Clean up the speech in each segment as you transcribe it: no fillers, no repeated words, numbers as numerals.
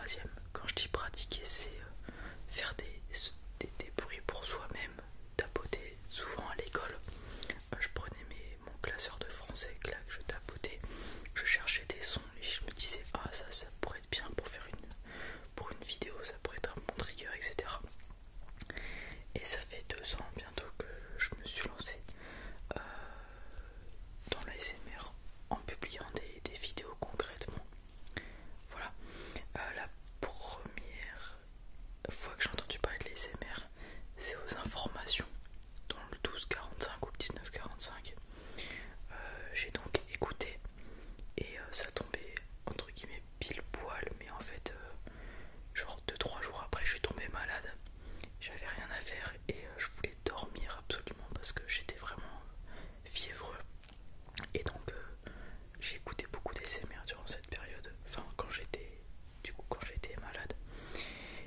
troisième. Quand je dis pratiquer, c'est faire des bruits pour soi-même, tapoter. Souvent à l'école, je prenais mon classeur de français, là que je tapotais, je cherchais des sons et je me disais ah ça pourrait être bien pour faire pour une vidéo, ça pourrait être un bon trigger, etc. Et ça fait 2 ans bientôt que je me suis lancé dans l'ASMR en publiant des vidéos concrètement. Voilà. La première fois que j'ai entendu parler de l'ASMR, c'est aux informations dans le 12-45 ou le 19-45. J'ai donc écouté et ça tombait entre guillemets pile poil, mais en fait genre 2-3 jours après je suis tombé malade, j'avais rien à faire et je voulais dormir absolument parce que j'étais vraiment fiévreux et donc j'ai écouté beaucoup d'ASMR durant cette période, enfin quand j'étais malade,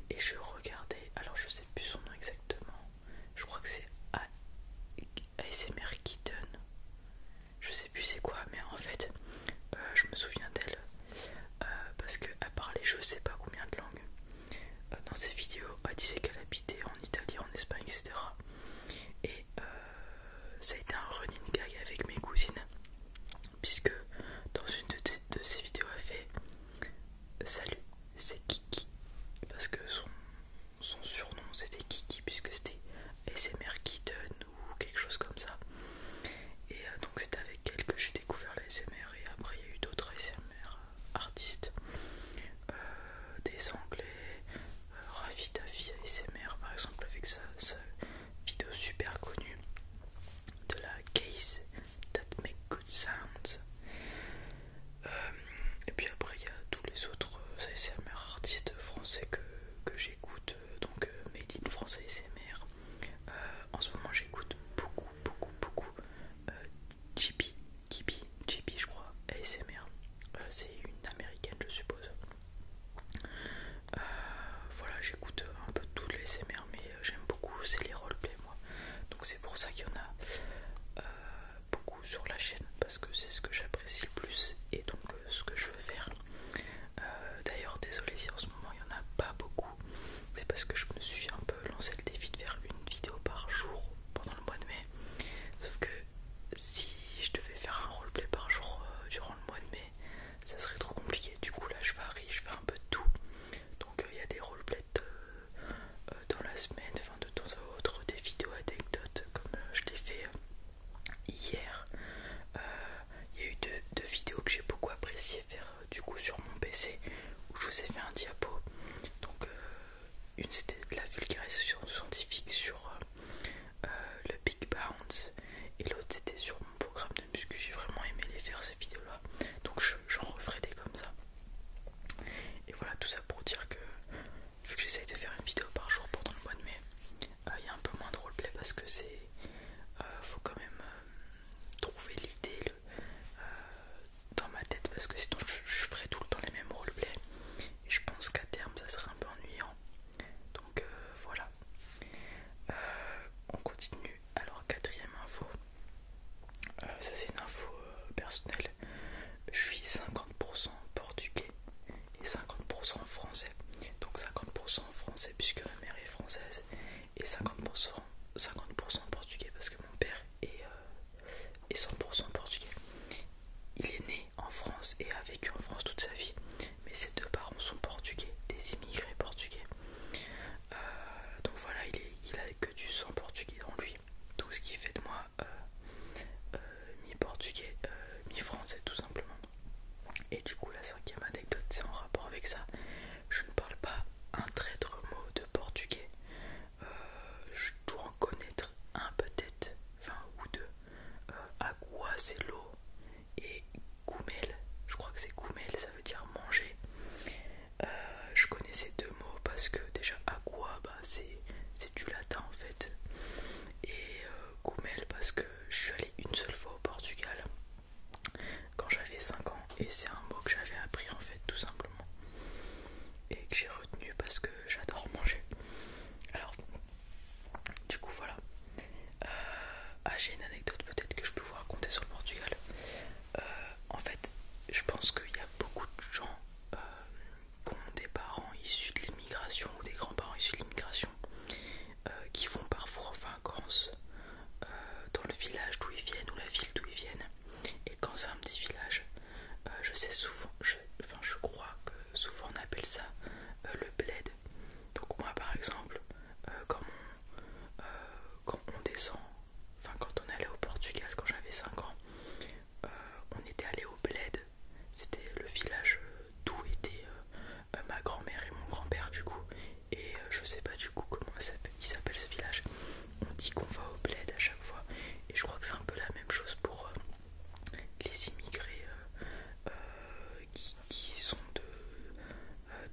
et je regardais, alors je sais plus son nom exactement, je crois que c'est ASMR Kitten, je sais plus c'est quoi, mais en fait je me souviens d'elle parce qu'elle parlait je sais pas combien de langues. Dans ses vidéos, elle disait qu'elle habitait en Italie, en Espagne, etc. Et ça a été un running gag avec mes cousines, puisque dans une de ses vidéos, elle fait salut, c'est Kiki, parce que son surnom c'était Kiki, puisque c'était ASMR Kitten ou quelque chose comme ça. Et donc c'était avec elle que j'ai découvert la ASMR, et après il y a eu d'autres ASMR artistes, des anglais, Ravi Davi ASMR par exemple, avec sa vidéo super connue de la Case That Make Good Sounds. Et puis après il y a tous les autres ASMR artistes français que j'écoute, donc Made in France ASMR. En ce moment j'écoute beaucoup JP je crois, ASMR. C'est une américaine je suppose. Voilà, j'écoute un peu toutes les ASMR, mais j'aime beaucoup, c'est les roleplays moi. Donc c'est pour ça qu'il y en a beaucoup sur la chaîne, parce que c'est ce que j'apprécie le plus et donc ce que je veux faire. D'ailleurs désolé si en ce moment il n'y en a pas beaucoup, c'est parce que je me suis un peu lancé le défi de faire une vidéo par jour pendant le mois de mai. Sauf que si je devais faire un roleplay par jour durant le mois de mai, ça serait trop compliqué. Du coup là je varie, je fais un peu de tout. Donc il y a des roleplays dans la semaine, enfin de temps à autre, des vidéos anecdotes comme je l'ai fait hier. Il y a eu deux vidéos que j'ai beaucoup apprécié faire du coup sur mon PC, où je vous ai fait un diapo. Donc une c'était de la vulgarisation scientifique sur le Big Bounce, et l'autre c'était sur mon programme de muscu. J'ai vraiment aimé les faire ces vidéos là, donc j'en referai des comme ça. Et voilà, tout ça pour dire que vu que j'essaye de faire une vidéo par jour pendant le mois de mai, il y a un peu moins de roleplay parce que faut quand même trouver l'idée dans ma tête, parce que sinon je ferai tout le temps les mêmes roleplays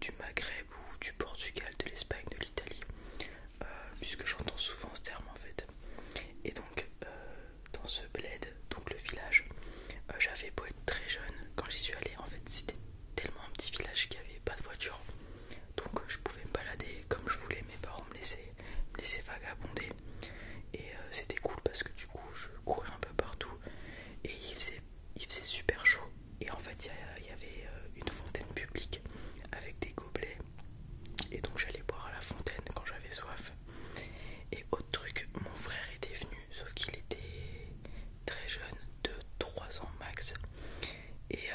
du Maghreb ou du Portugal, de l'Espagne, de l'Italie, puisque j'entends souvent ce terme en fait. Et donc dans ce bled, donc le village, j'avais beau être très jeune quand j'y suis allée, en fait c'était tellement un petit village qu'il n'y avait pas de voiture, donc je pouvais me balader comme je voulais, mes parents me laissaient vagabonder, et c'était cool parce que du coup je courais un peu partout, et il faisait super chaud, et en fait il y avait une fontaine publique avec des gobelets, et donc j'allais boire à la fontaine quand j'avais soif. Et autre truc, mon frère était venu, sauf qu'il était très jeune, de 3 ans max, et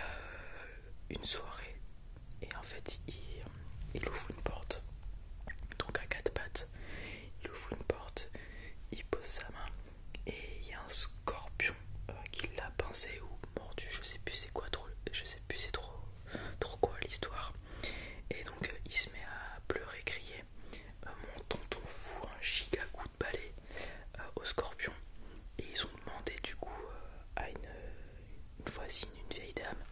une soirée, et en fait il ouvre une porte, donc à quatre pattes, il ouvre une porte, il pose sa main, et il y a un scorpion qui l'a pincé ou mordu, je sais plus c'est quoi trop, je sais plus c'est trop quoi l'histoire, et donc il se met à pleurer, crier. Mon tonton fout un giga coup de balai au scorpion, et ils ont demandé du coup à une voisine, une vieille dame,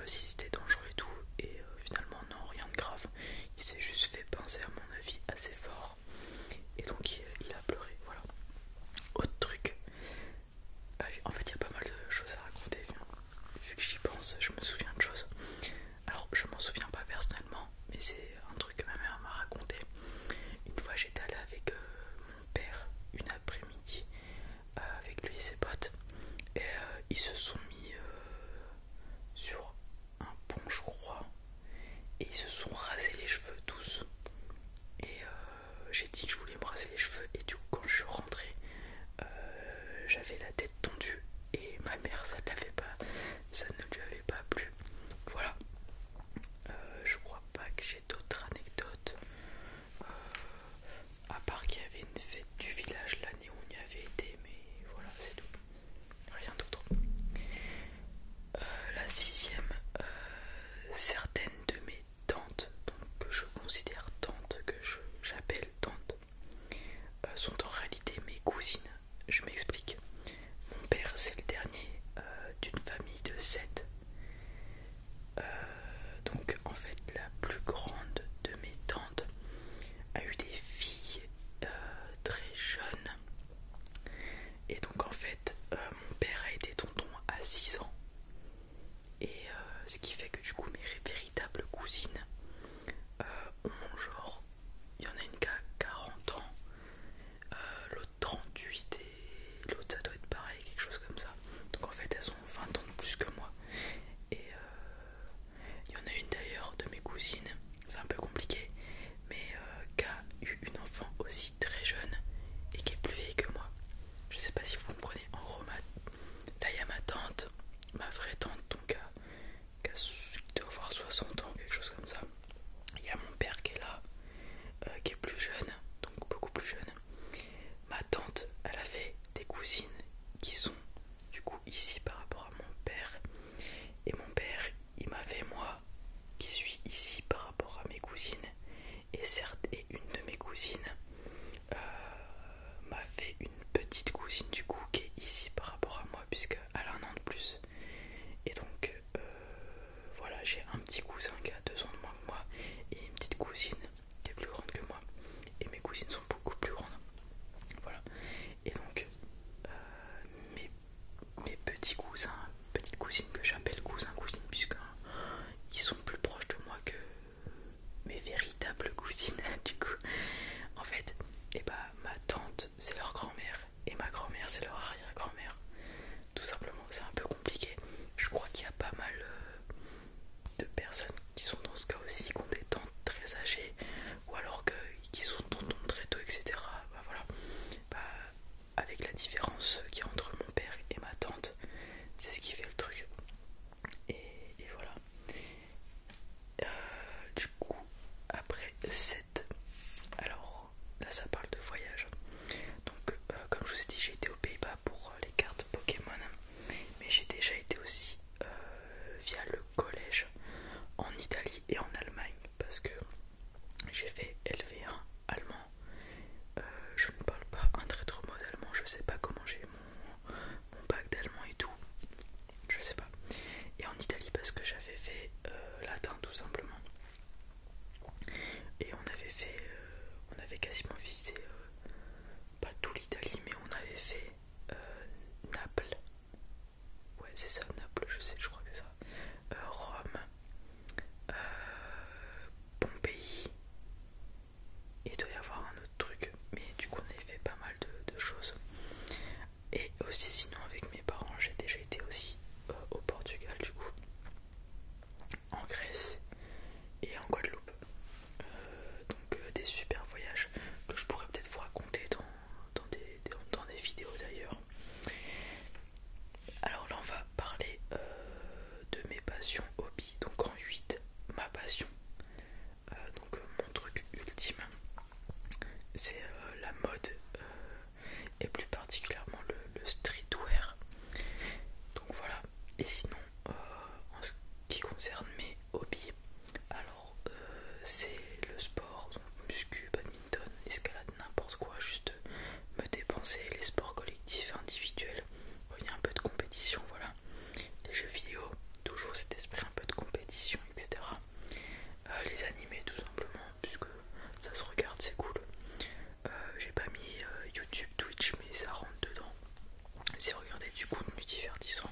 si c'était dangereux et tout, et finalement non, rien de grave, il s'est juste fait pincer à mon avis assez fort, et donc il a pleuré, voilà. Autre truc, en fait il y a pas mal de choses à raconter, vu que j'y pense, je me souviens de choses. Alors je m'en souviens pas personnellement, mais c'est un truc que ma mère m'a raconté. Une fois j'étais allée avec mon père une après-midi avec lui et ses potes, et ils se sont mis sur un pont je crois, et ils se sont rasés les cheveux tous, et j'ai dit que je voulais me raser les cheveux, et du coup quand je suis rentrée j'avais la tête tondue, et ma mère ça ne lui avait pas plu, voilà. Je crois pas que j'ai d'autres anecdotes, à part qu'il y avait une fête du village l'année où on y avait été, mais voilà, c'est tout, rien d'autre. La sixième, certaines de mes tantes, donc que je considère tantes, j'appelle tantes, sont en réalité mes cousines. Je m'explique. Mon père c'est le dernier d'une famille de 7. Donc en fait la plus grande de mes tantes a eu des filles très jeunes, et donc en fait mon père a été tonton à 6 ans, et ce qui fait que du coup mes véritables cousines ont genre, il y en a une qui a 40 ans, l'autre 38, et l'autre ça doit être pareil, quelque chose comme ça. Donc en fait elles ont 20 ans de plus que moi, et il y en a une d'ailleurs de mes cousines, c'est un peu compliqué, mais qui a eu une enfant aussi très jeune et qui est plus vieille que moi. Je sais pas si vous comprenez. En gros, là il y a ma tante, ma vraie tante, donc qui doit avoir 60 ans, quelque chose comme ça. Il y a mon père qui est là, qui est plus jeune, donc beaucoup plus jeune. Ma tante, elle avait des cousines qui sont du coup ici par rapport à mon père, et mon père il m'avait moi qui suis ici par rapport à mes cousines, et certes, et une de mes cousines m'a fait une petite cousine du coup qui est ici par rapport à moi, puisqu'elle a un an de plus, et donc voilà, j'ai un petit cousin qui a 2 ans de moins que moi, et une petite cousine qui est plus grande que moi, et mes cousines sont beaucoup plus grandes, voilà. Et donc mes petits cousins, petites cousines que j'appelle cousins cousines, puisque ils sont plus proches de moi que mes véritables cousines du coup. En fait, et bah ma tante c'est leur grand-mère, et ma grand-mère c'est leur arrière-grand-mère. Tout simplement, c'est un peu compliqué. Je crois qu'il y a pas mal de personnes qui sont dans ce cas aussi, qui ont des tantes très âgées, ou alors qui sont tontons très tôt, etc. Bah voilà. Bah, avec la différence qu'il y a entre mon père et ma tante, c'est ce qui fait le truc. Et voilà. Du coup, après 7, alors là ça parle de voyage. Donc comme je vous ai dit, j'ai été aux Pays-Bas pour les cartes Pokémon, mais j'ai déjà été aussi via le collège en Italie et en Allemagne, parce que j'ai fait LV1 allemand. Je ne parle pas un très trop mot d'allemand, je sais pas comment j'ai mon bac d'allemand et tout, je sais pas. Et en Italie parce que j'avais fait latin tout simplement. et en Guadeloupe. Donc des super voyages que je pourrais peut-être vous raconter dans des vidéos d'ailleurs. Alors là on va parler de mes passions hobbies. Donc en 8, ma passion, mon truc ultime, c'est la mode et plus particulièrement le streetwear. Donc voilà. Et sinon en ce qui concerne mes hobbies, alors c'est le sport, donc muscu, badminton, escalade, n'importe quoi, juste me dépenser, les sports collectifs, individuels, il y a un peu de compétition, voilà. Les jeux vidéo, toujours cet esprit un peu de compétition, etc. Les animés tout simplement, puisque ça se regarde, c'est cool. J'ai pas mis YouTube, Twitch, mais ça rentre dedans. C'est regarder du contenu divertissant.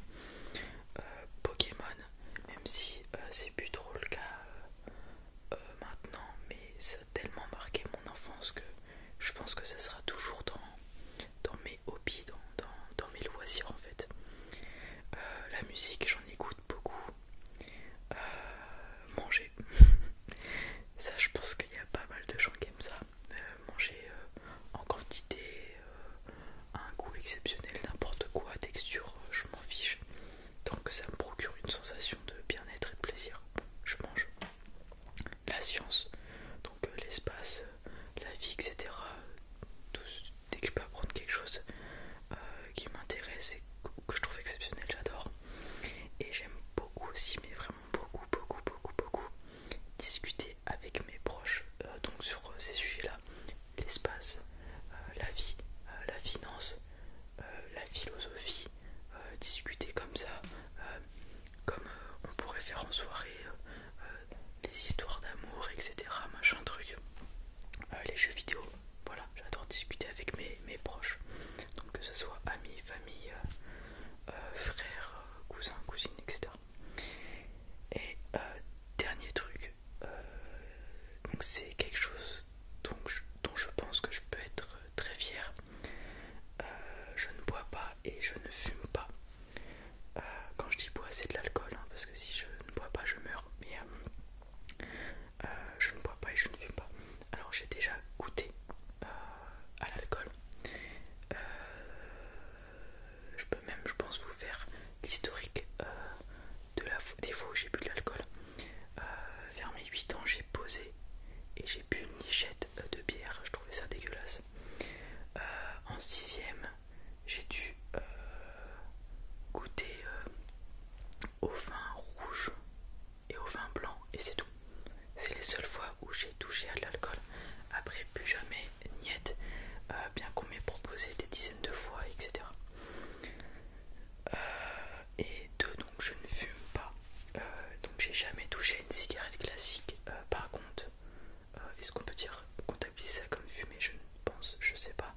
Pokémon, même si c'est plus trop le cas maintenant, mais ça a tellement marqué mon enfance que je pense que ça sera toujours dans mes hobbies, dans mes loisirs en fait. La musique, j'en écoute beaucoup. Manger, ça je pense qu'il y a pas mal de gens qui aiment ça. Manger en quantité, un goût exceptionnel, n'importe quoi, texture, je m'en fiche. Tant que ça me procure une sensation de bien-être et de plaisir, je mange. La science, donc l'espace, la vie, etc. Dès que je peux apprendre quelque chose qui m'intéresse et que je trouve exceptionnel, j'adore. Et j'aime beaucoup aussi, mais vraiment beaucoup discuter avec mes proches donc sur ces sujets-là, l'espace, la vie, la finance, la philosophie, discuter comme ça, comme on pourrait faire en soirée, les histoires d'amour, etc. Machin truc, les jeux vidéo, voilà, j'adore discuter avec mes proches, donc que ce soit amis, famille, frères, cousins, cousines, etc. Et dernier truc, donc c'est quelque chose dont je pense que je peux être très fier. Je ne bois pas et je ne fume pas. Quand je dis bois, c'est de l'alcool, hein, parce que si je ne bois pas, je meurs. Mais je ne bois pas et je ne fume pas. Alors j'ai déjà goûté à l'alcool. Je peux même, je pense, vous faire l'historique des fois où j'ai bu de l'alcool. Vers mes 8 ans, j'ai posé et j'ai bu une lichette de bière. Je trouvais ça dégueulasse. En 6ème, j'ai dû goûter au vin rouge et au vin blanc, et c'est tout. C'est les seules fois où j'ai touché à de l'alcool. Après, plus jamais, niette, bien qu'on m'ait proposé des dizaines de fois, etc. Et deux, donc je ne fume pas. Donc j'ai jamais touché à une cigarette classique. Par contre, est-ce qu'on peut dire comptabiliser ça comme fumer? Je pense, je sais pas.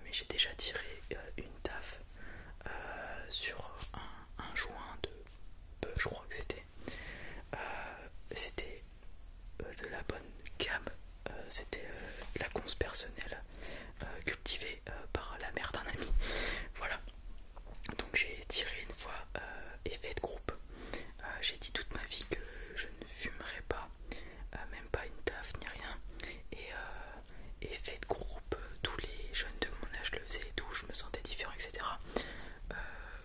Mais j'ai déjà tiré une taf sur un joint de peu, je crois que c'était. C'était de la bonne gamme. C'était la conce personnelle cultivée par la mère d'un ami. Voilà. Donc j'ai tiré une fois effet de groupe. J'ai dit toute ma vie que je ne fumerais pas, même pas une taf ni rien. Et effet de groupe, tous les jeunes de mon âge le faisaient et tout, je me sentais différent, etc.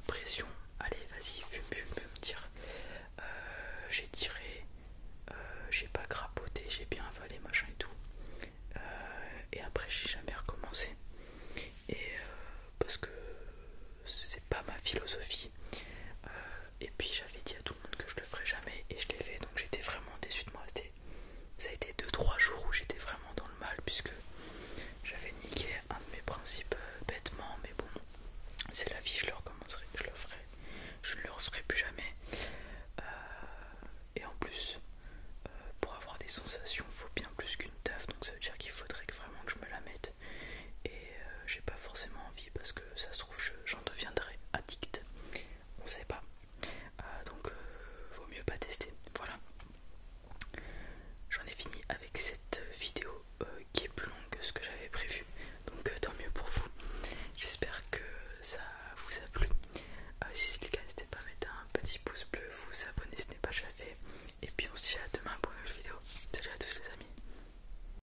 Pression, allez vas-y, fume, tire. J'ai tiré, j'ai pas crapoté, j'ai bien avalé, machin et tout. Et après j'ai jamais recommencé. Et parce que c'est pas ma philosophie. Et puis j'avais dit à tout le monde que je le ferais jamais et je l'ai fait, donc j'étais vraiment déçu de moi. Ça a été 2-3 jours où j'étais vraiment dans le mal puisque j'avais niqué un de mes principes bêtement, mais bon, c'est la vie, je le recommencerai, je le ferai, je ne le referai plus jamais. Et en plus, pour avoir des sensations, il faut bien plus qu'une taf, donc ça veut dire qu'il faudrait